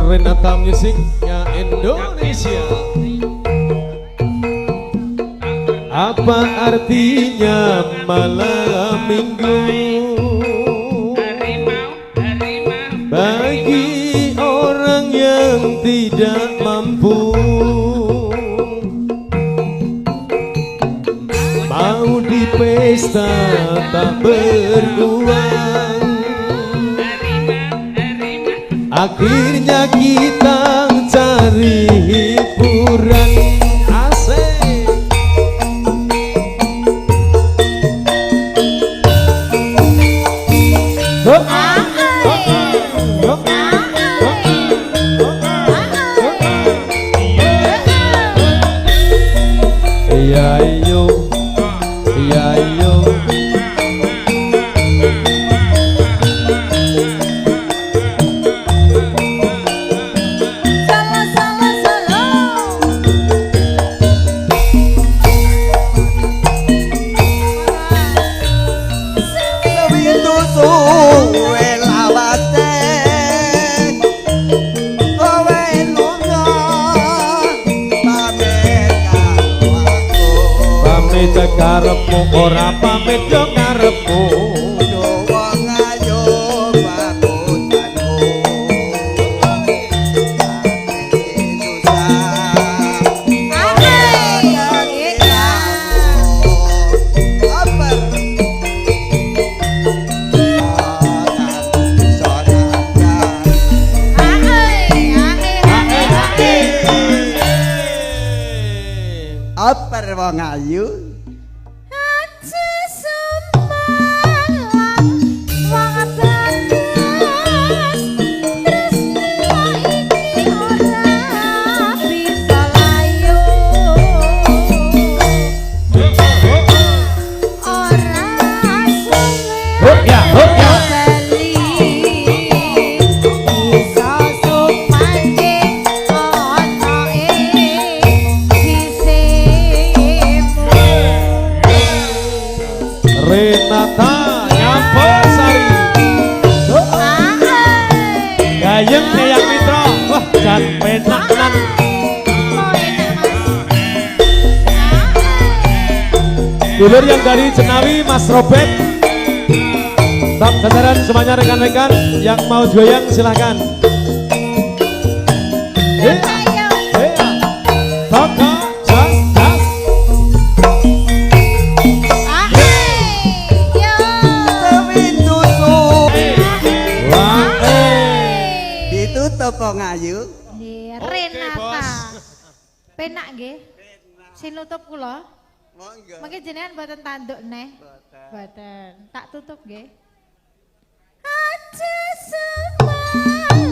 Renata Musiknya Indonesia. Apa artinya malam minggu bagi orang yang tidak mampu? Mau di pesta tak beruang, akhirnya kita cari hiburan. Asik. Ya yo, ya yo. Karepmu ora pamit yo karepmu wong ayo pakutanku apa wong ayu Renata Nyampesari Gayeng Eyang Mitra. Wah jan penakan dulur yang dari Jenawi Mas Robert. Top jajaran semuanya rekan-rekan yang mau goyang silahkan. Toko Wong ayu Renata penak nggih sing nutup kula mungkin jenengan mboten tanduk neh mboten tak tutup nggih aja semua